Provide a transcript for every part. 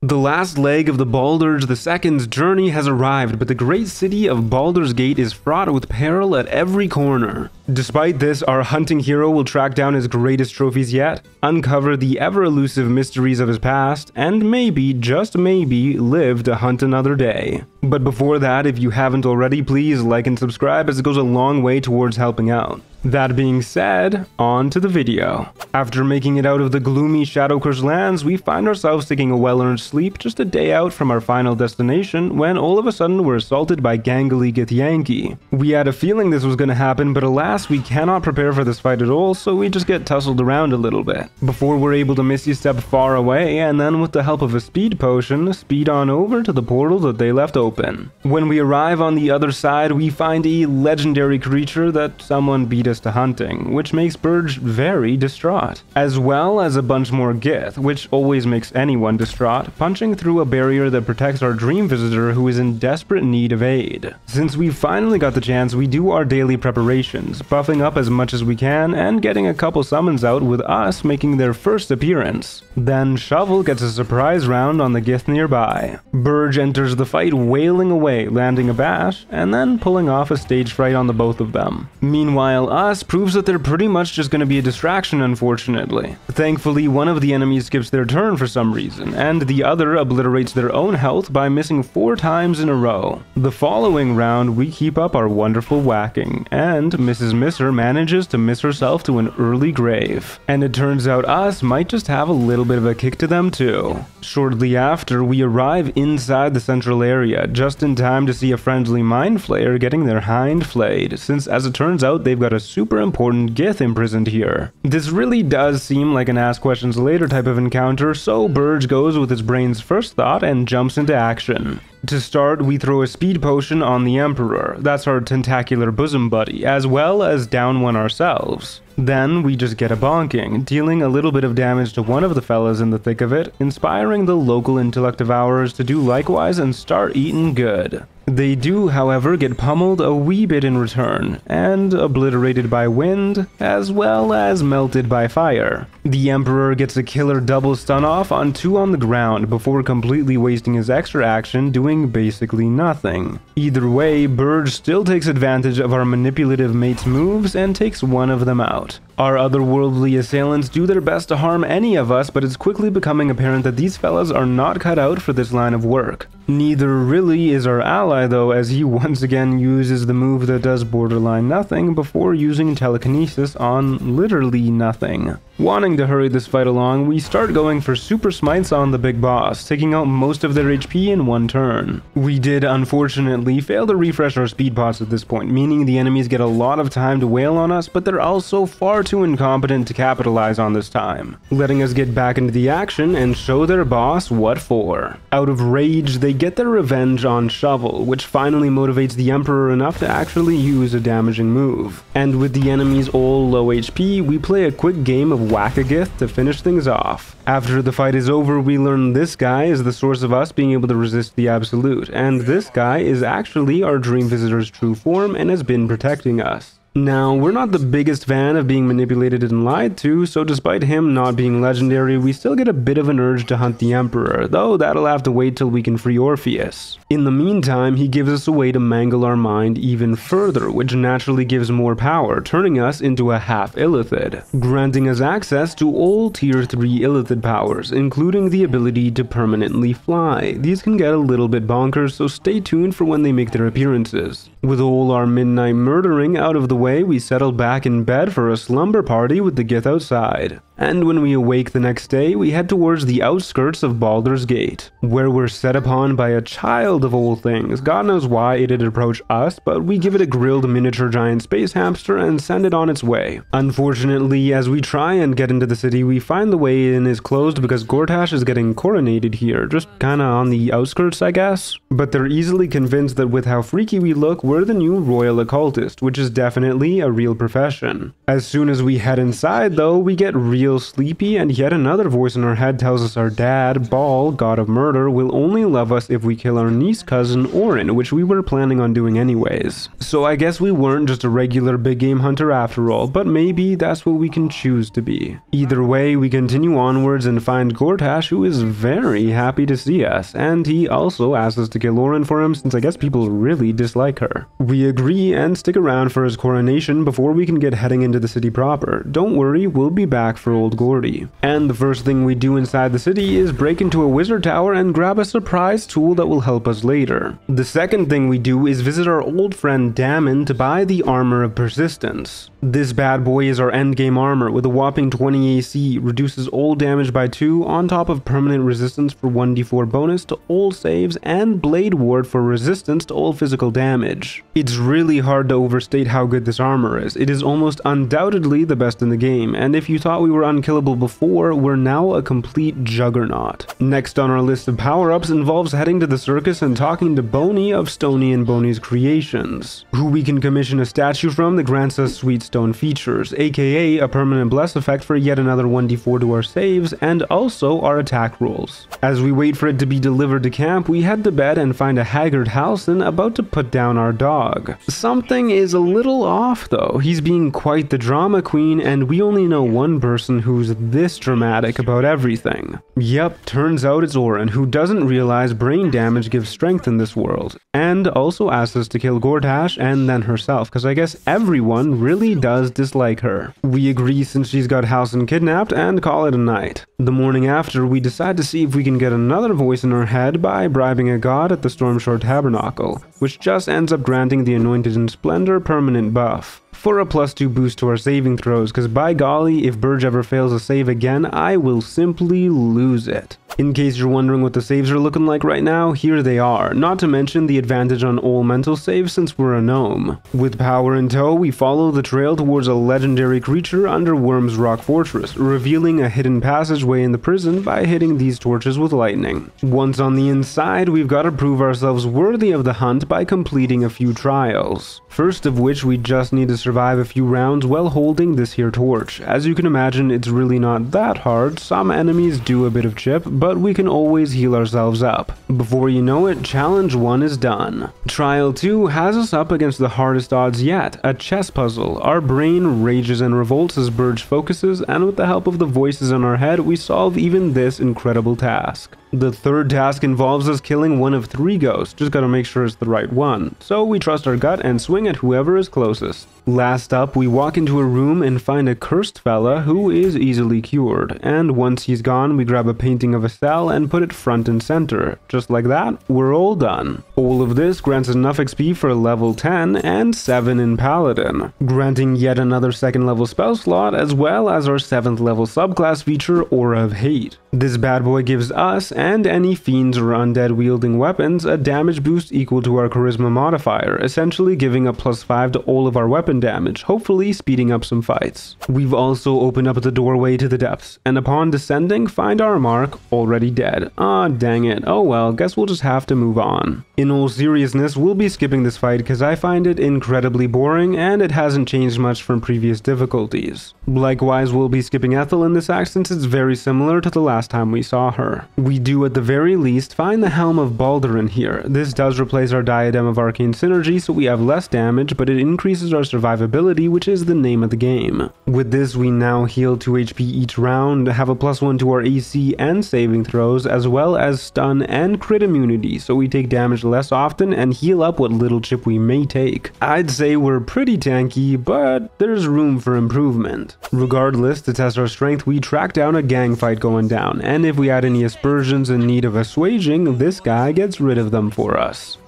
The last leg of the Baldur II's journey has arrived, but the great city of Baldur's Gate is fraught with peril at every corner. Despite this, our hunting hero will track down his greatest trophies yet, uncover the ever-elusive mysteries of his past, and maybe, just maybe, live to hunt another day. But before that, if you haven't already, please like and subscribe as it goes a long way towards helping out. That being said, on to the video. After making it out of the gloomy Shadowcurse lands, we find ourselves taking a well-earned sleep just a day out from our final destination when all of a sudden we're assaulted by gangly Githyanki. We had a feeling this was going to happen, but alas, we cannot prepare for this fight at all, so we just get tussled around a little bit, before we're able to Misty Step far away, and then with the help of a speed potion, speed on over to the portal that they left open. When we arrive on the other side, we find a legendary creature that someone beat us to hunting, which makes Burge very distraught, as well as a bunch more Gith, which always makes anyone distraught, punching through a barrier that protects our dream visitor who is in desperate need of aid. Since we finally got the chance, we do our daily preparations, buffing up as much as we can and getting a couple summons out with us making their first appearance. Then Shovel gets a surprise round on the Gith nearby. Burge enters the fight wailing away, landing a bash, and then pulling off a stage fright on the both of them. Meanwhile, us proves that they're pretty much just going to be a distraction, unfortunately. Thankfully, one of the enemies skips their turn for some reason, and the other obliterates their own health by missing 4 times in a row. The following round, we keep up our wonderful whacking, and Mrs. Misser manages to miss herself to an early grave. And it turns out us might just have a little bit of a kick to them too. Shortly after, we arrive inside the central area, just in time to see a friendly mind flayer getting their hind flayed, since as it turns out they've got a super important Gith imprisoned here. This really does seem like an ask questions later type of encounter, so Burge goes with his brain's first thought and jumps into action. To start, we throw a speed potion on the Emperor, that's our tentacular bosom buddy, as well as down one ourselves. Then we just get a bonking, dealing a little bit of damage to one of the fellas in the thick of it, inspiring the local intellect devourers to do likewise and start eating good. They do, however, get pummeled a wee bit in return, and obliterated by wind, as well as melted by fire. The Emperor gets a killer double stun off on 2 on the ground before completely wasting his extra action doing basically nothing. Either way, Burge still takes advantage of our manipulative mate's moves and takes one of them out. Our otherworldly assailants do their best to harm any of us, but it's quickly becoming apparent that these fellas are not cut out for this line of work. Neither really is our ally though, as he once again uses the move that does borderline nothing before using telekinesis on literally nothing. Wanting to hurry this fight along, we start going for super smites on the big boss, taking out most of their HP in one turn. We did unfortunately fail to refresh our speed pots at this point, meaning the enemies get a lot of time to wail on us, but they're also far too incompetent to capitalize on this time, letting us get back into the action and show their boss what for. Out of rage, they get their revenge on Shovel, which finally motivates the Emperor enough to actually use a damaging move. And with the enemies all low HP, we play a quick game of Whack-A-Gith to finish things off. After the fight is over, we learn this guy is the source of us being able to resist the Absolute, and this guy is actually our Dream Visitor's true form and has been protecting us. Now, we're not the biggest fan of being manipulated and lied to, so despite him not being legendary, we still get a bit of an urge to hunt the Emperor, though that'll have to wait till we can free Orpheus. In the meantime, he gives us a way to mangle our mind even further, which naturally gives more power, turning us into a half Illithid, granting us access to all tier 3 Illithid powers, including the ability to permanently fly. These can get a little bit bonkers, so stay tuned for when they make their appearances. With all our midnight murdering out of the way, we settle back in bed for a slumber party with the Gith outside. And when we awake the next day, we head towards the outskirts of Baldur's Gate, where we're set upon by a child of all things. God knows why it'd approach us, but we give it a grilled miniature giant space hamster and send it on its way. Unfortunately, as we try and get into the city, we find the way in is closed because Gortash is getting coronated here, just kinda on the outskirts, I guess. But they're easily convinced that with how freaky we look, we're the new royal occultist, which is definitely definitely a real profession. As soon as we head inside though, we get real sleepy and yet another voice in our head tells us our dad, Baal, god of murder, will only love us if we kill our niece cousin Orin, which we were planning on doing anyways. So I guess we weren't just a regular big game hunter after all, but maybe that's what we can choose to be. Either way, we continue onwards and find Gortash, who is very happy to see us, and he also asks us to kill Orin for him since I guess people really dislike her. We agree and stick around for his coronation before we can get heading into the city proper. Don't worry, we'll be back for old Gordy. And the first thing we do inside the city is break into a wizard tower and grab a surprise tool that will help us later. The second thing we do is visit our old friend Damon to buy the Armour of Persistence. This bad boy is our endgame armor with a whopping 20 AC, reduces all damage by 2 on top of permanent resistance for 1d4 bonus to all saves and blade ward for resistance to all physical damage. It's really hard to overstate how good this armor is. It is almost undoubtedly the best in the game, and if you thought we were unkillable before, we're now a complete juggernaut. Next on our list of power-ups involves heading to the circus and talking to Boney of Stony and Boney's Creations, who we can commission a statue from that grants us sweet stone features, aka a permanent bless effect for yet another 1d4 to our saves and also our attack rolls. As we wait for it to be delivered to camp, we head to bed and find a haggard Halsin about to put down our dog. Something is a little off though. He's being quite the drama queen and we only know one person who's this dramatic about everything. Yep, turns out it's Orin, who doesn't realize brain damage gives strength in this world, and also asks us to kill Gortash and then herself, because I guess everyone really does dislike her. We agree since she's got Halsin kidnapped and call it a night. The morning after, we decide to see if we can get another voice in our head by bribing a god at the Stormshore Tabernacle, which just ends up granting the Anointed in Splendor permanent buff for a +2 boost to our saving throws, because by golly, if Burge ever fails a save again, I will simply lose it. In case you're wondering what the saves are looking like right now, here they are, not to mention the advantage on all mental saves since we're a gnome. With power in tow, we follow the trail towards a legendary creature under Worm's Rock Fortress, revealing a hidden passageway in the prison by hitting these torches with lightning. Once on the inside, we've got to prove ourselves worthy of the hunt by completing a few trials. First of which, we just need to survive a few rounds while holding this here torch. As you can imagine, it's really not that hard. Some enemies do a bit of chip, but we can always heal ourselves up. Before you know it, challenge 1 is done. Trial 2 has us up against the hardest odds yet, a chess puzzle. Our brain rages and revolts as Burge focuses, and with the help of the voices in our head, we solve even this incredible task. The third task involves us killing one of 3 ghosts, just gotta make sure it's the right one. So we trust our gut and swing at whoever is closest. Last up, we walk into a room and find a cursed fella who is easily cured, and once he's gone, we grab a painting of a cell and put it front and center. Just like that, we're all done. All of this grants enough XP for level 10 and 7 in Paladin, granting yet another 2nd level spell slot as well as our 7th level subclass feature, Aura of Hate. This bad boy gives us and any fiends or undead wielding weapons a damage boost equal to our charisma modifier, essentially giving a +5 to all of our weapon damage, hopefully speeding up some fights. We've also opened up the doorway to the depths, and upon descending, find our mark already dead. Ah, dang it. Oh well, guess we'll just have to move on. In all seriousness, we'll be skipping this fight because I find it incredibly boring and it hasn't changed much from previous difficulties. Likewise, we'll be skipping Ethel in this act since it's very similar to the last time we saw her. We do at the very least find the Helm of Balduran here. This does replace our Diadem of Arcane Synergy, so we have less damage, but it increases our survivability, which is the name of the game. With this, we now heal 2 HP each round, have a +1 to our AC and saving throws, as well as stun and crit immunity, so we take damage less often and heal up what little chip we may take. I'd say we're pretty tanky, but there's room for improvement. Regardless, to test our strength, we track down a gang fight going down, and if we had any aspersions in need of assuaging, this guy gets rid of them for us.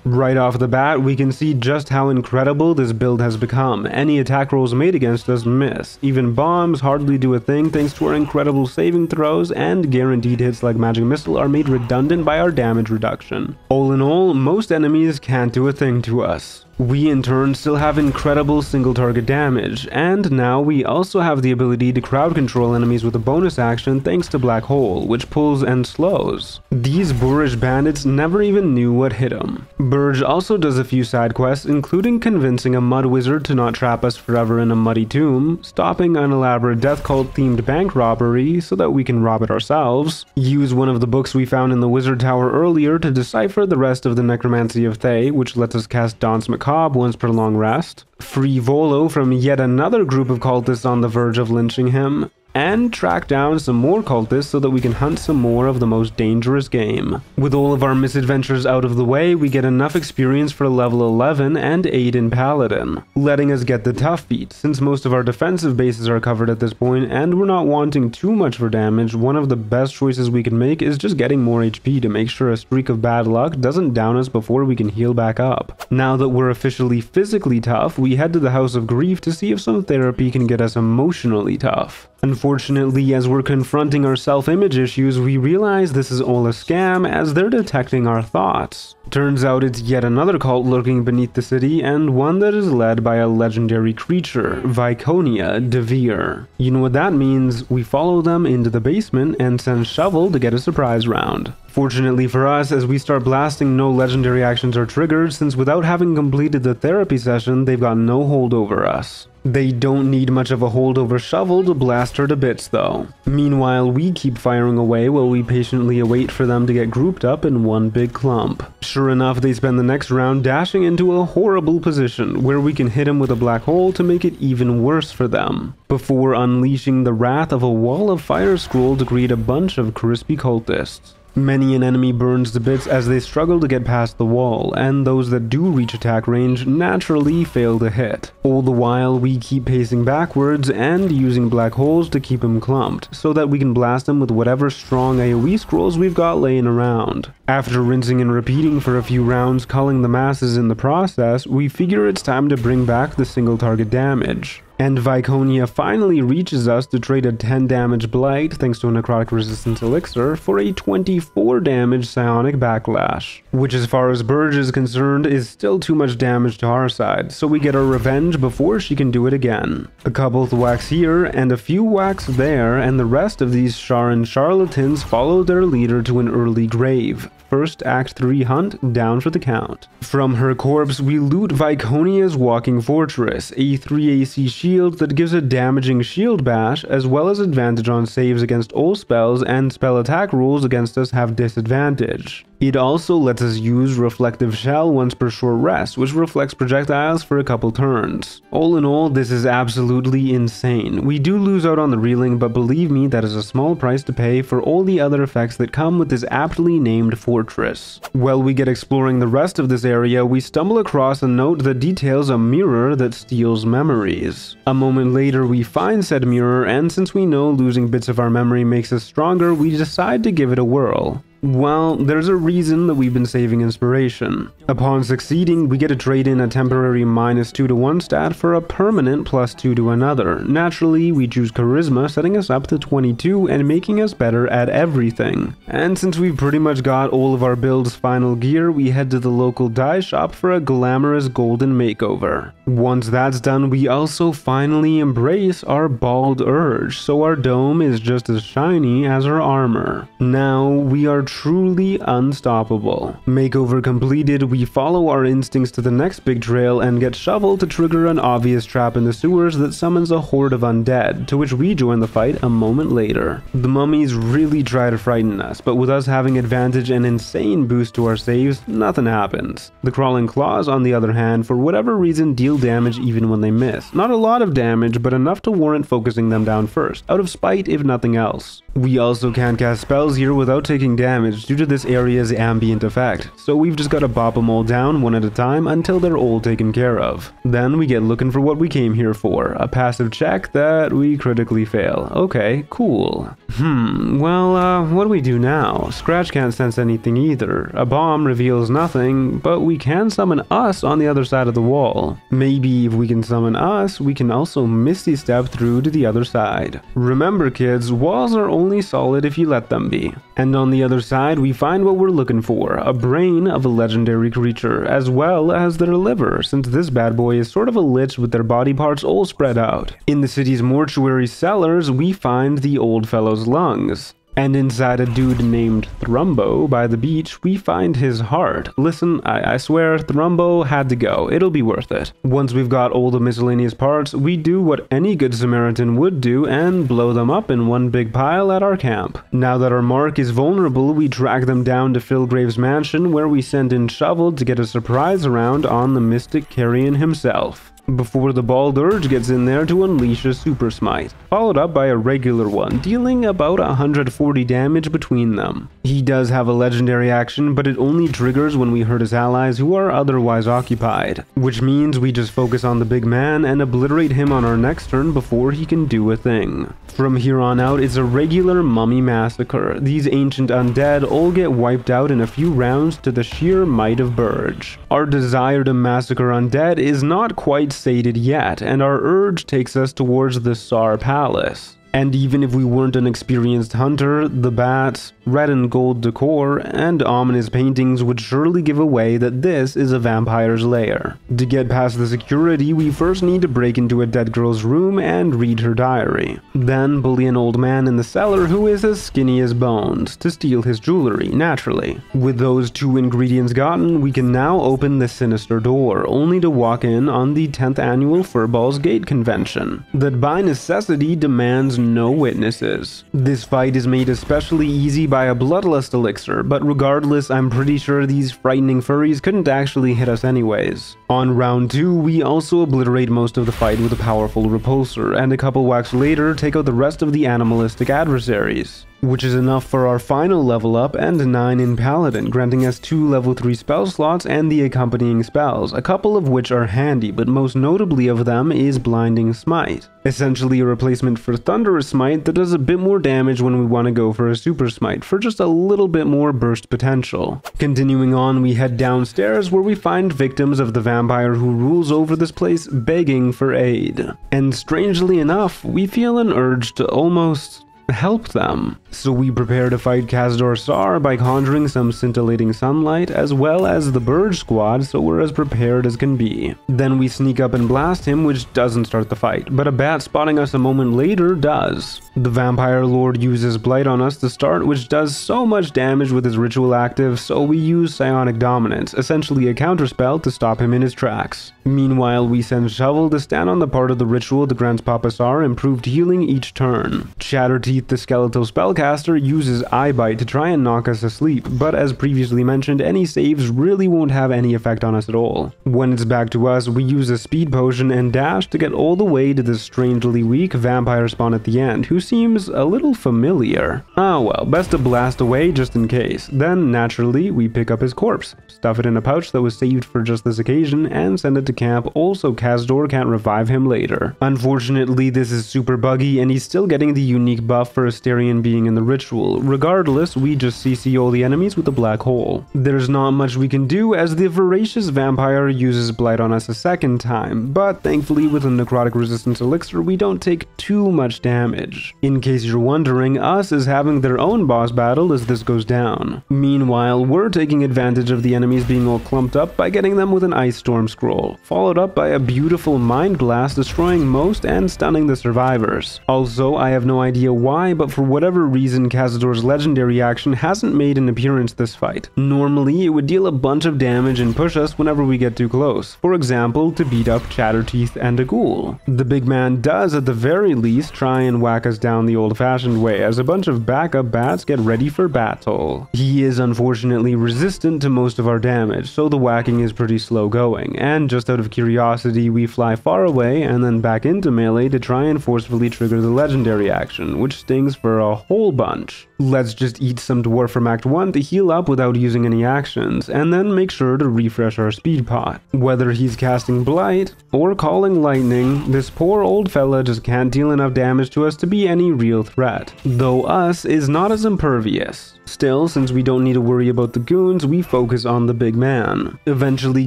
Right off the bat, we can see just how incredible this build has become. Any attack rolls made against us miss. Even bombs hardly do a thing thanks to our incredible saving throws, and guaranteed hits like Magic Missile are made redundant by our damage reduction. All in all, most enemies can't do a thing to us. We in turn still have incredible single target damage, and now we also have the ability to crowd control enemies with a bonus action thanks to Black Hole, which pulls and slows. These boorish bandits never even knew what hit them. Burge also does a few side quests, including convincing a mud wizard to not trap us forever in a muddy tomb, stopping an elaborate death cult themed bank robbery so that we can rob it ourselves, use one of the books we found in the wizard tower earlier to decipher the rest of the necromancy of Thay, which lets us cast Danse Macabre once per long rest, free Volo from yet another group of cultists on the verge of lynching him, and track down some more cultists so that we can hunt some more of the most dangerous game. With all of our misadventures out of the way, we get enough experience for level 11 and 8 in Paladin, letting us get the tough feat. Since most of our defensive bases are covered at this point and we're not wanting too much for damage, one of the best choices we can make is just getting more HP to make sure a streak of bad luck doesn't down us before we can heal back up. Now that we're officially physically tough, we head to the House of Grief to see if some therapy can get us emotionally tough. Unfortunately, as we're confronting our self-image issues, we realize this is all a scam as they're detecting our thoughts. Turns out it's yet another cult lurking beneath the city, and one that is led by a legendary creature, Viconia Devere. You know what that means? We follow them into the basement and send Shovel to get a surprise round. Fortunately for us, as we start blasting, no legendary actions are triggered, since without having completed the therapy session, they've got no hold over us. They don't need much of a hold over Shovel to blast her to bits though. Meanwhile, we keep firing away while we patiently await for them to get grouped up in one big clump. Sure enough, they spend the next round dashing into a horrible position where we can hit them with a black hole to make it even worse for them, before unleashing the wrath of a wall of fire scroll to greet a bunch of crispy cultists. Many an enemy burns to bits as they struggle to get past the wall, and those that do reach attack range naturally fail to hit. All the while, we keep pacing backwards and using black holes to keep them clumped, so that we can blast them with whatever strong AoE scrolls we've got laying around. After rinsing and repeating for a few rounds, culling the masses in the process, we figure it's time to bring back the single target damage. And Viconia finally reaches us to trade a 10 damage blight thanks to a necrotic resistance elixir for a 24 damage psionic backlash, which as far as Burge is concerned is still too much damage to our side, so we get our revenge before she can do it again. A couple whacks here and a few whacks there, and the rest of these Sharan charlatans follow their leader to an early grave. First Act 3 hunt, down for the count. From her corpse, we loot Viconia's walking fortress, a 3 AC shield that gives a damaging shield bash, as well as advantage on saves against all spells, and spell attack rules against us have disadvantage. It also lets us use Reflective Shell once per short rest, which reflects projectiles for a couple turns. All in all, this is absolutely insane. We do lose out on the reeling, but believe me, that is a small price to pay for all the other effects that come with this aptly named fortress. While we get exploring the rest of this area, we stumble across a note that details a mirror that steals memories. A moment later, we find said mirror, and since we know losing bits of our memory makes us stronger, we decide to give it a whirl. Well, there's a reason that we've been saving inspiration. Upon succeeding, we get to trade in a temporary -2 to one stat for a permanent +2 to another. Naturally, we choose Charisma, setting us up to 22 and making us better at everything. And since we've pretty much got all of our build's final gear, we head to the local dye shop for a glamorous golden makeover. Once that's done, we also finally embrace our bald urge, so our dome is just as shiny as our armor. Now, we are truly unstoppable. Makeover completed, we follow our instincts to the next big trail and get Shovel to trigger an obvious trap in the sewers that summons a horde of undead, to which we join the fight a moment later. The mummies really try to frighten us, but with us having advantage and insane boost to our saves, nothing happens. The crawling claws, on the other hand, for whatever reason deal damage even when they miss. Not a lot of damage, but enough to warrant focusing them down first, out of spite if nothing else. We also can't cast spells here without taking damage due to this area's ambient effect, so we've just gotta bop them all down one at a time until they're all taken care of. Then we get looking for what we came here for, a passive check that we critically fail. Okay, cool. What do we do now? Scratch can't sense anything either. A bomb reveals nothing, but we can summon us on the other side of the wall. Maybe if we can summon us, we can also Misty Step through to the other side. Remember kids, walls are only only solid if you let them be. And on the other side, we find what we're looking for, a brain of a legendary creature, as well as their liver, since this bad boy is sort of a lich with their body parts all spread out. In the city's mortuary cellars, we find the old fellow's lungs. And inside a dude named Thrumbo by the beach, we find his heart. Listen, I swear, Thrumbo had to go. It'll be worth it. Once we've got all the miscellaneous parts, we do what any good Samaritan would do and blow them up in one big pile at our camp. Now that our mark is vulnerable, we track them down to Philgrave's mansion, where we send in Shovel to get a surprise round on the Mystic Carrion himself, before the Baldur gets in there to unleash a super smite, followed up by a regular one, dealing about 140 damage between them. He does have a legendary action, but it only triggers when we hurt his allies who are otherwise occupied, which means we just focus on the big man and obliterate him on our next turn before he can do a thing. From here on out, it's a regular mummy massacre. These ancient undead all get wiped out in a few rounds to the sheer might of Burge. Our desire to massacre undead is not quite sated yet, and our urge takes us towards the Tsar Palace. And even if we weren't an experienced hunter, the bats, red and gold decor, and ominous paintings would surely give away that this is a vampire's lair. To get past the security, we first need to break into a dead girl's room and read her diary. Then bully an old man in the cellar who is as skinny as bones, to steal his jewelry, naturally. With those two ingredients gotten, we can now open the sinister door, only to walk in on the 10th annual Furball's Gate convention, that by necessity demands no witnesses. This fight is made especially easy by a bloodlust elixir, but regardless, I'm pretty sure these frightening furries couldn't actually hit us anyways. On round 2, we also obliterate most of the fight with a powerful repulsor, and a couple whacks later take out the rest of the animalistic adversaries, which is enough for our final level up and 9 in Paladin, granting us 2 level 3 spell slots and the accompanying spells, a couple of which are handy, but most notably of them is Blinding Smite, essentially a replacement for Thunderous Smite that does a bit more damage when we want to go for a Super Smite for just a little bit more burst potential. Continuing on, we head downstairs where we find victims of the vampire who rules over this place begging for aid. And strangely enough, we feel an urge to almost help them. So we prepare to fight Kazdor Sar by conjuring some scintillating sunlight, as well as the Burge squad, so we're as prepared as can be. Then we sneak up and blast him, which doesn't start the fight, but a bat spotting us a moment later does. The Vampire Lord uses Blight on us to start, which does so much damage with his ritual active, so we use Psionic Dominance, essentially a counterspell to stop him in his tracks. Meanwhile, we send Shovel to stand on the part of the ritual that grants Papa Sar improved healing each turn. Chatterteeth, the skeletal spellcaster, uses Eyebite to try and knock us asleep, but as previously mentioned, any saves really won't have any effect on us at all. When it's back to us, we use a speed potion and dash to get all the way to this strangely weak vampire spawn at the end, who seems a little familiar. Ah well, best to blast away just in case. Then, naturally, we pick up his corpse, stuff it in a pouch that was saved for just this occasion, and send it to camp. Also, Kazdor can't revive him later. Unfortunately, this is super buggy, and he's still getting the unique buff for Asterion being in the ritual. Regardless, we just CC all the enemies with a black hole. There's not much we can do as the voracious vampire uses Blight on us a second time, but thankfully with a necrotic resistance elixir we don't take too much damage. In case you're wondering, us is having their own boss battle as this goes down. Meanwhile, we're taking advantage of the enemies being all clumped up by getting them with an Ice Storm scroll, followed up by a beautiful Mind Blast destroying most and stunning the survivors. Also, I have no idea why, but for whatever reason Kazdor's legendary action hasn't made an appearance this fight. Normally, it would deal a bunch of damage and push us whenever we get too close, for example, to beat up Chatterteeth and a ghoul. The big man does at the very least try and whack us down the old-fashioned way as a bunch of backup bats get ready for battle. He is unfortunately resistant to most of our damage, so the whacking is pretty slow going, and just out of curiosity we fly far away and then back into melee to try and forcefully trigger the legendary action, which stings for a whole bunch. Let's just eat some dwarf from Act 1 to heal up without using any actions, and then make sure to refresh our speed pot. Whether he's casting Blight or calling lightning, this poor old fella just can't deal enough damage to us to be any real threat, though us is not as impervious. Still, since we don't need to worry about the goons, we focus on the big man, eventually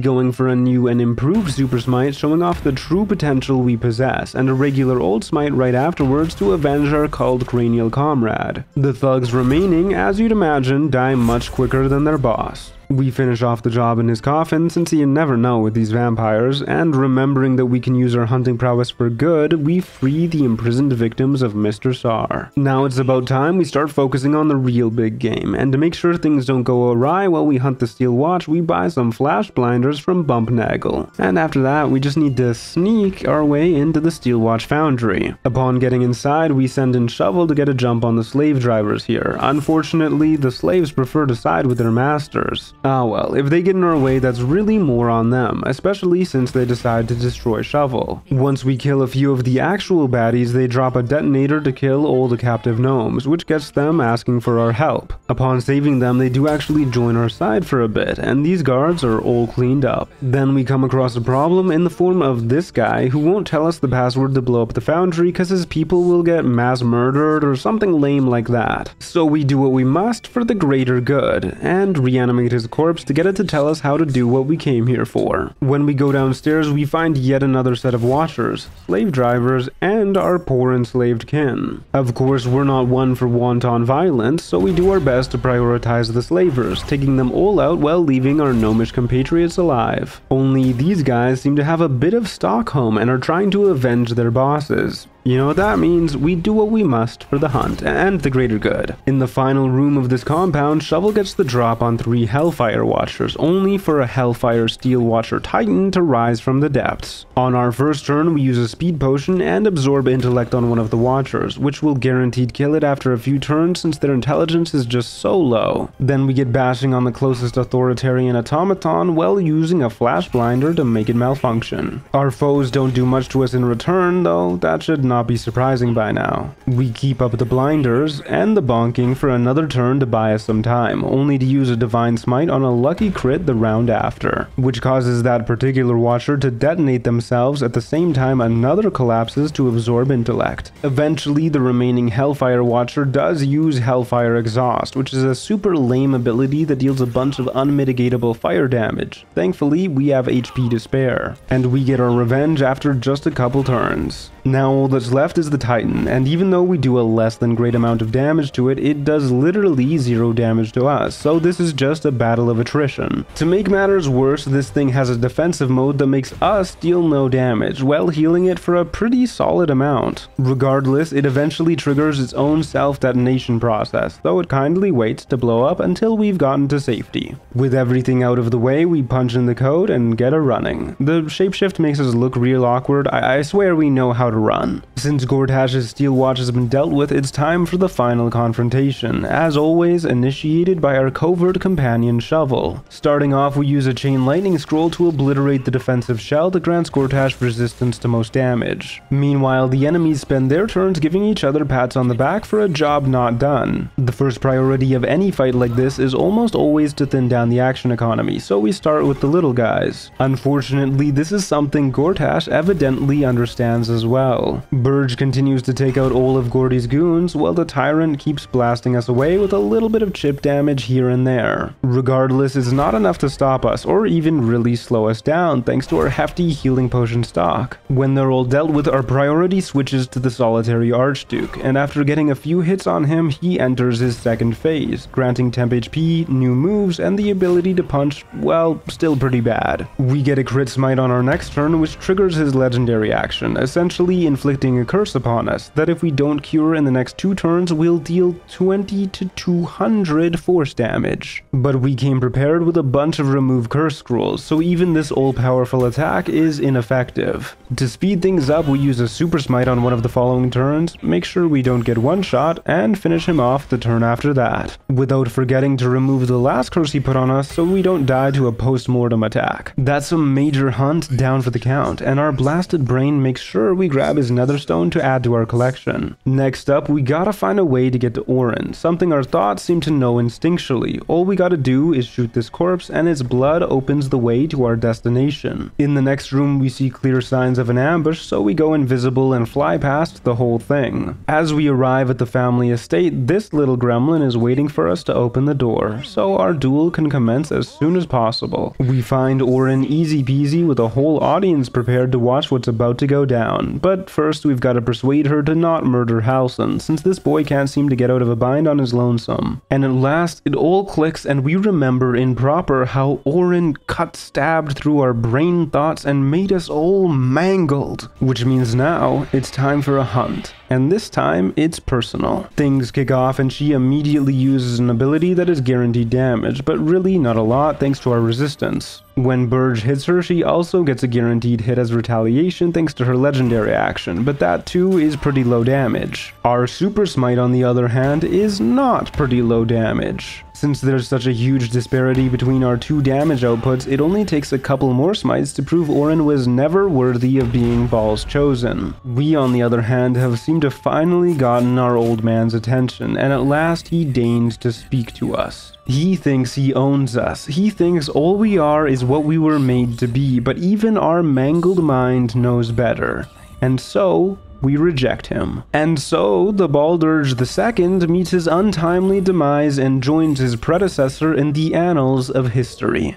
going for a new and improved super smite showing off the true potential we possess, and a regular old smite right afterwards to avenge our culled cranial comrade. The thugs remaining, as you'd imagine, die much quicker than their boss. We finish off the job in his coffin, since you never know with these vampires, and remembering that we can use our hunting prowess for good, we free the imprisoned victims of Mr. Sar. Now it's about time we start focusing on the real big game, and to make sure things don't go awry while we hunt the Steel Watch, we buy some flash blinders from Bumpnagel. And after that, we just need to sneak our way into the Steel Watch foundry. Upon getting inside, we send in Shovel to get a jump on the slave drivers here. Unfortunately, the slaves prefer to side with their masters. Ah well, if they get in our way, that's really more on them, especially since they decide to destroy Shovel. Once we kill a few of the actual baddies, they drop a detonator to kill all the captive gnomes, which gets them asking for our help. Upon saving them, they do actually join our side for a bit, and these guards are all cleaned up. Then we come across a problem in the form of this guy who won't tell us the password to blow up the foundry because his people will get mass murdered or something lame like that. So we do what we must for the greater good, and reanimate his corpse to get it to tell us how to do what we came here for. When we go downstairs, we find yet another set of watchers, slave drivers, and our poor enslaved kin. Of course, we're not one for wanton violence, so we do our best to prioritize the slavers, taking them all out while leaving our gnomish compatriots alive. Only these guys seem to have a bit of Stockholm and are trying to avenge their bosses. You know what that means? We do what we must for the hunt and the greater good. In the final room of this compound, Shovel gets the drop on 3 Hellfire Watchers, only for a Hellfire Steel Watcher Titan to rise from the depths. On our first turn, we use a speed potion and absorb intellect on one of the Watchers, which will guaranteed kill it after a few turns since their intelligence is just so low. Then we get bashing on the closest authoritarian automaton while using a flash blinder to make it malfunction. Our foes don't do much to us in return, though that should not be surprising by now. We keep up the blinders and the bonking for another turn to buy us some time, only to use a divine smite on a lucky crit the round after, which causes that particular watcher to detonate themselves at the same time another collapses to absorb intellect. Eventually, the remaining Hellfire Watcher does use Hellfire Exhaust, which is a super lame ability that deals a bunch of unmitigatable fire damage. Thankfully, we have HP to spare, and we get our revenge after just a couple turns. Now all that's left is the Titan, and even though we do a less than great amount of damage to it, it does literally 0 damage to us, so this is just a battle of attrition. To make matters worse, this thing has a defensive mode that makes us deal no damage, while healing it for a pretty solid amount. Regardless, it eventually triggers its own self-detonation process, though it kindly waits to blow up until we've gotten to safety. With everything out of the way, we punch in the code and get a running. The shapeshift makes us look real awkward. I swear we know how to run. Since Gortash's Steel Watch has been dealt with, it's time for the final confrontation, as always initiated by our covert companion Shovel. Starting off, we use a chain lightning scroll to obliterate the defensive shell that grants Gortash resistance to most damage. Meanwhile, the enemies spend their turns giving each other pats on the back for a job not done. The first priority of any fight like this is almost always to thin down the action economy, so we start with the little guys. Unfortunately, this is something Gortash evidently understands as well. Burge continues to take out all of Gordy's goons, while the Tyrant keeps blasting us away with a little bit of chip damage here and there. Regardless, it's not enough to stop us, or even really slow us down, thanks to our hefty healing potion stock. When they're all dealt with, our priority switches to the solitary Archduke, and after getting a few hits on him, he enters his second phase, granting temp HP, new moves, and the ability to punch, well, still pretty bad. We get a crit smite on our next turn, which triggers his legendary action, essentially inflicting a curse upon us that if we don't cure in the next 2 turns will deal 20 to 200 force damage. But we came prepared with a bunch of remove curse scrolls, so even this all-powerful attack is ineffective. To speed things up, we use a super smite on one of the following turns, make sure we don't get one shot, and finish him off the turn after that, without forgetting to remove the last curse he put on us so we don't die to a post-mortem attack. That's a major hunt down for the count, and our blasted brain makes sure we grab his nether stone Netherstone to add to our collection. Next up, we gotta find a way to get to Orin, something our thoughts seem to know instinctually. All we gotta do is shoot this corpse and its blood opens the way to our destination. In the next room, we see clear signs of an ambush, so we go invisible and fly past the whole thing. As we arrive at the family estate, this little gremlin is waiting for us to open the door, so our duel can commence as soon as possible. We find Orin easy peasy with a whole audience prepared to watch what's about to go down, but first we've got to persuade her to not murder Halson, since this boy can't seem to get out of a bind on his lonesome. And at last, it all clicks and we remember in proper how Orin stabbed through our brain thoughts and made us all mangled. Which means now, it's time for a hunt. And this time, it's personal. Things kick off and she immediately uses an ability that is guaranteed damage, but really not a lot thanks to our resistance. When Burge hits her, she also gets a guaranteed hit as retaliation thanks to her legendary action, but that too is pretty low damage. Our Super Smite, on the other hand, is not pretty low damage. Since there's such a huge disparity between our two damage outputs, it only takes a couple more smites to prove Orin was never worthy of being Baal's chosen. We, on the other hand, have seemed to finally gotten our old man's attention, and at last he deigns to speak to us. He thinks he owns us. He thinks all we are is what we were made to be, but even our mangled mind knows better. And so, we reject him. And so, the Baldur II meets his untimely demise and joins his predecessor in the annals of history.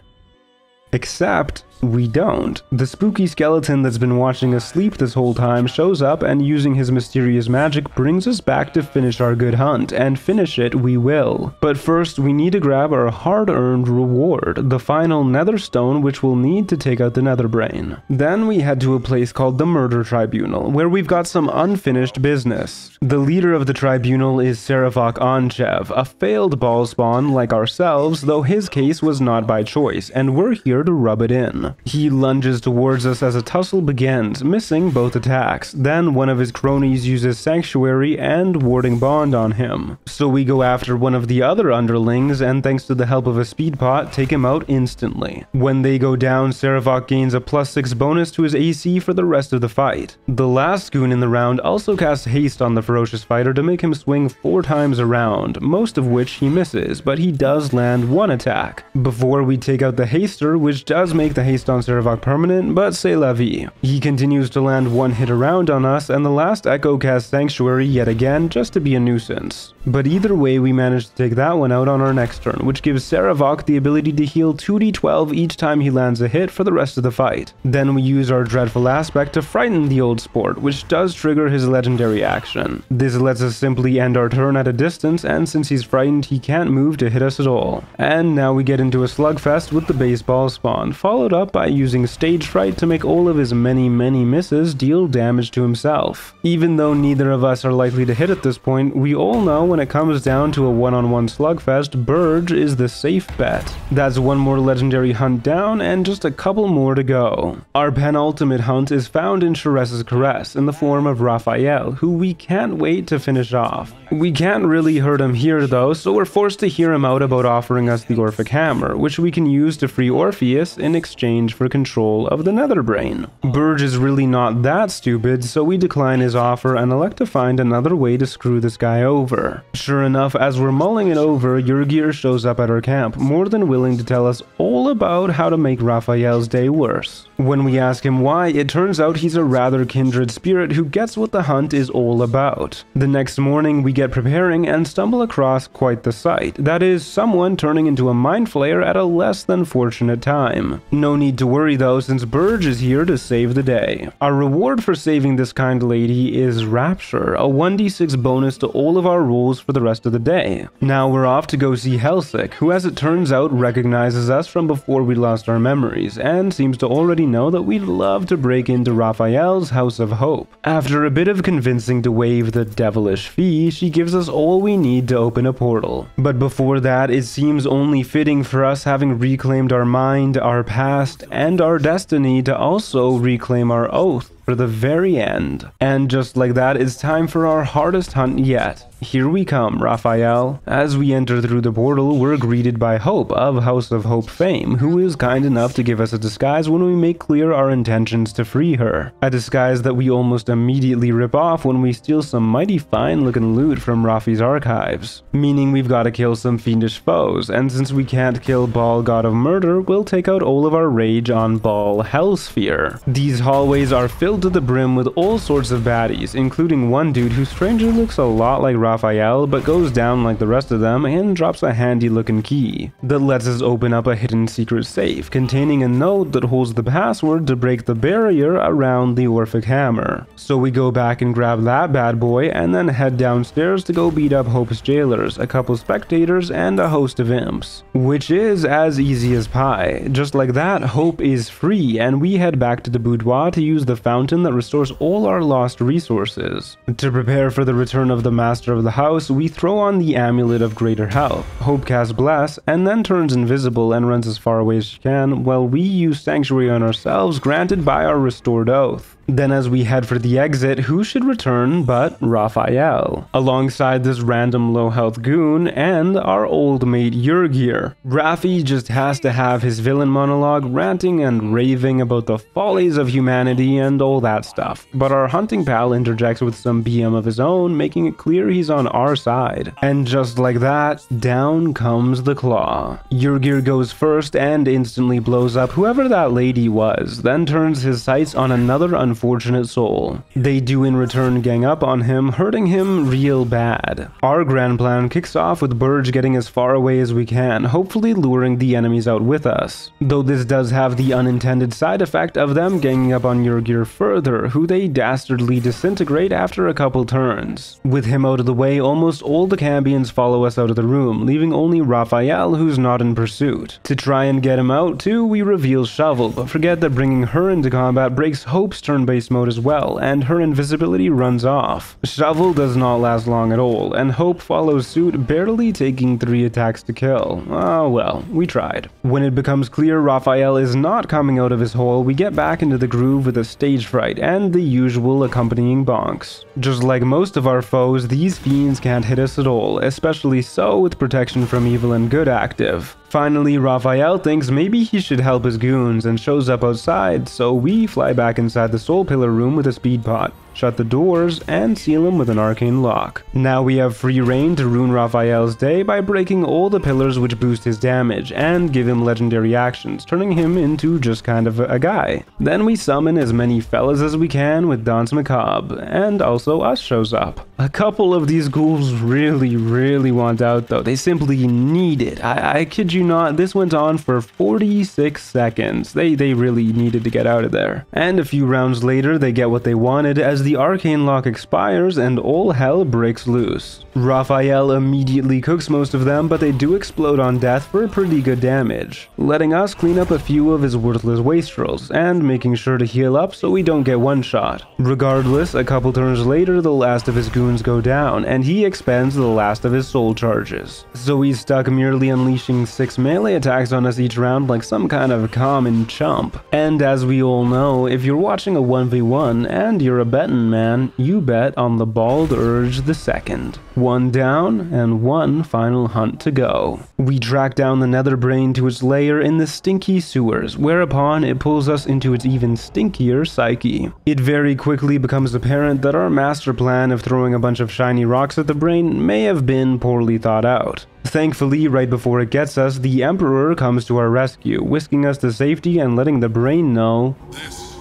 Except, we don't. The spooky skeleton that's been watching us sleep this whole time shows up and using his mysterious magic brings us back to finish our good hunt, and finish it we will. But first we need to grab our hard-earned reward, the final Netherstone, which we'll need to take out the Netherbrain. Then we head to a place called the Murder Tribunal, where we've got some unfinished business. The leader of the tribunal is Serafok Anchev, a failed ball spawn like ourselves, though his case was not by choice, and we're here to rub it in. He lunges towards us as a tussle begins, missing both attacks. Then one of his cronies uses Sanctuary and Warding Bond on him. So we go after one of the other underlings and thanks to the help of a speed pot, take him out instantly. When they go down, Serafok gains a +6 bonus to his AC for the rest of the fight. The last goon in the round also casts haste on the ferocious fighter to make him swing 4 times around, most of which he misses, but he does land 1 attack. Before we take out the haster, which does make the haste on Serafok permanent, but c'est la vie. He continues to land 1 hit around on us, and the last Echo casts Sanctuary yet again just to be a nuisance. But either way, we manage to take that one out on our next turn, which gives Serafok the ability to heal 2d12 each time he lands a hit for the rest of the fight. Then we use our Dreadful Aspect to frighten the old sport, which does trigger his legendary action. This lets us simply end our turn at a distance, and since he's frightened, he can't move to hit us at all. And now we get into a slugfest with the baseball spawn, followed up by using Stage Fright to make all of his many misses deal damage to himself. Even though neither of us are likely to hit at this point, we all know when it comes down to a one-on-one slugfest, Burge is the safe bet. That's 1 more legendary hunt down and just a couple more to go. Our penultimate hunt is found in Sharessa's Caress in the form of Raphael, who we can't wait to finish off. We can't really hurt him here though, so we're forced to hear him out about offering us the Orphic Hammer, which we can use to free Orpheus in exchange for control of the Netherbrain. Burge is really not that stupid, so we decline his offer and elect to find another way to screw this guy over. Sure enough, as we're mulling it over, Yurgir shows up at our camp, more than willing to tell us all about how to make Raphael's day worse. When we ask him why, it turns out he's a rather kindred spirit who gets what the hunt is all about. The next morning, we get preparing and stumble across quite the sight. That is, someone turning into a mind flayer at a less than fortunate time. No need to worry though, since Burge is here to save the day. Our reward for saving this kind lady is Rapture, a 1d6 bonus to all of our rolls for the rest of the day. Now we're off to go see Helsik, who as it turns out recognizes us from before we lost our memories, and seems to already know that we'd love to break into Raphael's House of Hope. After a bit of convincing to waive the devilish fee, she gives us all we need to open a portal. But before that, it seems only fitting for us, having reclaimed our mind, our past, and our destiny, to also reclaim our oath for for the very end. And just like that, it's time for our hardest hunt yet. Here we come, Raphael. As we enter through the portal, we're greeted by Hope of House of Hope fame, who is kind enough to give us a disguise when we make clear our intentions to free her. A disguise that we almost immediately rip off when we steal some mighty fine looking loot from Rafi's archives. Meaning we've got to kill some fiendish foes, and since we can't kill Baal God of Murder, we'll take out all of our rage on Baal Hellsphere. These hallways are filled to the brim with all sorts of baddies, including one dude who strangely looks a lot like Raphael, but goes down like the rest of them and drops a handy looking key that lets us open up a hidden secret safe containing a note that holds the password to break the barrier around the Orphic Hammer. So we go back and grab that bad boy and then head downstairs to go beat up Hope's jailers, a couple spectators, and a host of imps. Which is as easy as pie. Just like that, Hope is free and we head back to the boudoir to use the fountain that restores all our lost resources. To prepare for the return of the master of the house, we throw on the Amulet of Greater Health. Hope casts Bless and then turns invisible and runs as far away as she can, while we use Sanctuary on ourselves granted by our restored oath. Then as we head for the exit, who should return but Raphael, alongside this random low health goon and our old mate Yurgir. Raffi just has to have his villain monologue ranting and raving about the follies of humanity and all that stuff, but our hunting pal interjects with some BM of his own, making it clear he's on our side. And just like that, down comes the claw. Yurgir goes first and instantly blows up whoever that lady was, then turns his sights on another unfortunate soul. They do in return gang up on him, hurting him real bad. Our grand plan kicks off with Burge getting as far away as we can, hopefully luring the enemies out with us. Though this does have the unintended side effect of them ganging up on Yurgir further, who they dastardly disintegrate after a couple turns. With him out of the way, almost all the Cambions follow us out of the room, leaving only Raphael who's not in pursuit. To try and get him out too, we reveal Shovel, but forget that bringing her into combat breaks Hope's turn-based mode as well, and her invisibility runs off. Shovel does not last long at all, and Hope follows suit, barely taking 3 attacks to kill. Oh well, we tried. When it becomes clear Raphael is not coming out of his hole, we get back into the groove with a stage fright and the usual accompanying bonks. Just like most of our foes, these fiends can't hit us at all, especially so with protection from evil and good active. Finally, Raphael thinks maybe he should help his goons and shows up outside, so we fly back inside the Soul Pillar room with a speed pot, shut the doors, and seal them with an arcane lock. Now we have free reign to ruin Raphael's day by breaking all the pillars which boost his damage and give him legendary actions, turning him into just kind of a guy. Then we summon as many fellas as we can with Danse Macabre, and also us shows up. A couple of these ghouls really want out though, they simply need it. I kid you not, this went on for 46 seconds. They really needed to get out of there. And a few rounds later, they get what they wanted as the arcane lock expires and all hell breaks loose. Raphael immediately cooks most of them, but they do explode on death for pretty good damage, letting us clean up a few of his worthless wastrels and making sure to heal up so we don't get one shot. Regardless, a couple turns later, the last of his goons go down and he expends the last of his soul charges. So he's stuck merely unleashing 6 melee attacks on us each round like some kind of common chump. And as we all know, if you're watching a 1v1 and you're a betting man, you bet on the Baldur II. 1 down and 1 final hunt to go. We track down the nether brain to its lair in the stinky sewers, whereupon it pulls us into its even stinkier psyche. It very quickly becomes apparent that our master plan of throwing a bunch of shiny rocks at the brain may have been poorly thought out. Thankfully, right before it gets us, the Emperor comes to our rescue, whisking us to safety and letting the brain know this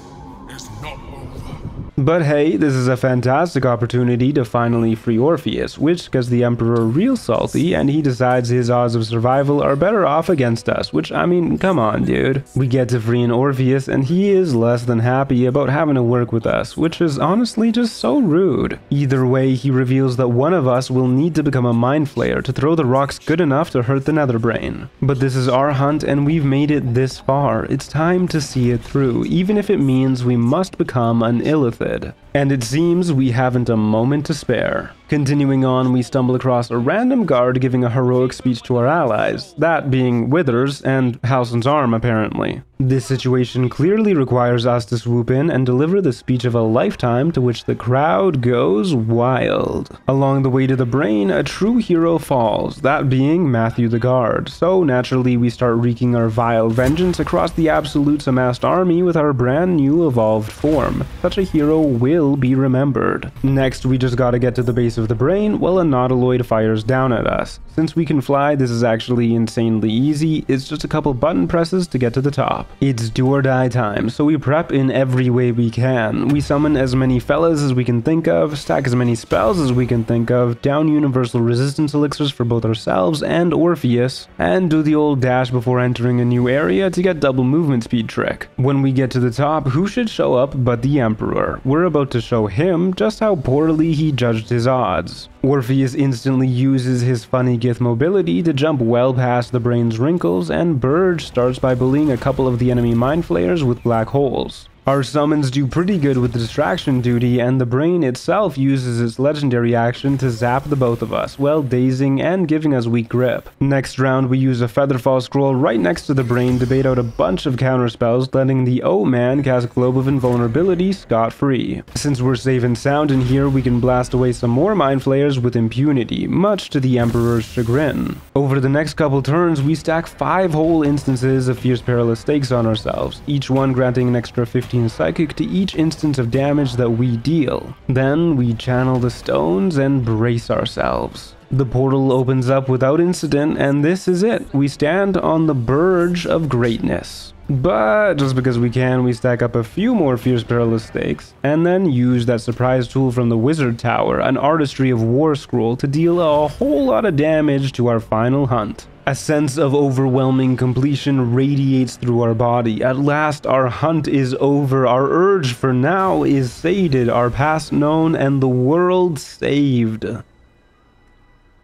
is not over. But hey, this is a fantastic opportunity to finally free Orpheus, which gets the Emperor real salty and he decides his odds of survival are better off against us, which I mean, come on dude. We get to free an Orpheus and he is less than happy about having to work with us, which is honestly just so rude. Either way, he reveals that one of us will need to become a mind flayer to throw the rocks good enough to hurt the nether brain. But this is our hunt and we've made it this far. It's time to see it through, even if it means we must become an illithid. And it seems we haven't a moment to spare. Continuing on, we stumble across a random guard giving a heroic speech to our allies, that being Withers and Halsin's arm apparently. This situation clearly requires us to swoop in and deliver the speech of a lifetime, to which the crowd goes wild. Along the way to the brain, a true hero falls, that being Matthew the Guard, so naturally we start wreaking our vile vengeance across the Absolute's amassed army with our brand new evolved form. Such a hero will be remembered. Next, we just gotta get to the base of the brain while a nautiloid fires down at us. Since we can fly, this is actually insanely easy, it's just a couple button presses to get to the top. It's do or die time, so we prep in every way we can. We summon as many fellas as we can think of, stack as many spells as we can think of, down universal resistance elixirs for both ourselves and Orpheus, and do the old dash before entering a new area to get double movement speed trick. When we get to the top, who should show up but the Emperor? We're about to show him just how poorly he judged his odds. Orpheus instantly uses his funny Gith mobility to jump well past the brain's wrinkles, and Burge starts by bullying a couple of the enemy mind flayers with black holes. Our summons do pretty good with the distraction duty, and the brain itself uses its legendary action to zap the both of us, while dazing and giving us weak grip. Next round, we use a Featherfall scroll right next to the brain to bait out a bunch of counterspells, letting the O-Man cast Globe of Invulnerability scot-free. Since we're safe and sound in here, we can blast away some more mind flayers with impunity, much to the Emperor's chagrin. Over the next couple turns, we stack 5 whole instances of Fierce Perilous Stakes on ourselves, each one granting an extra 15 psychic to each instance of damage that we deal. Then we channel the stones and brace ourselves. The portal opens up without incident, and this is it. We stand on the Burge of Greatness. But just because we can, we stack up a few more Fierce Perilous Stakes, and then use that surprise tool from the Wizard Tower, an Artistry of War scroll, to deal a whole lot of damage to our final hunt. A sense of overwhelming completion radiates through our body. At last, our hunt is over, our urge for now is sated, our past known, and the world saved.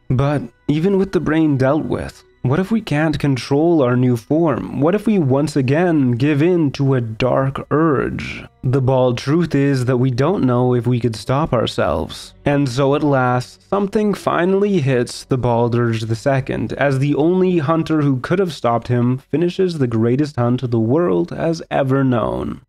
But even with the brain dealt with, what if we can't control our new form? What if we once again give in to a dark urge? The bald truth is that we don't know if we could stop ourselves. And so at last, something finally hits the Baldurge II, as the only hunter who could have stopped him finishes the greatest hunt the world has ever known.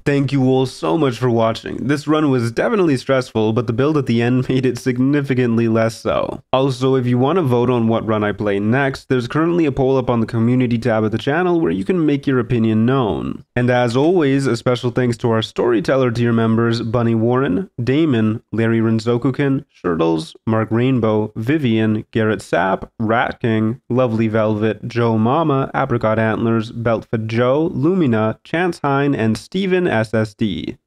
Thank you all so much for watching. This run was definitely stressful, but the build at the end made it significantly less so. Also, if you want to vote on what run I play next, there's currently a poll up on the community tab of the channel where you can make your opinion known. And as always, a special thanks to our storyteller tier members Bunny Warren, Damon, Larry Renzokukin, Shirtles, Mark Rainbow, Vivian, Garrett Sapp, Rat King, Lovely Velvet, Joe Mama, Apricot Antlers, Beltfoot Joe, Lumina, Chance Hine, and Steven SSD.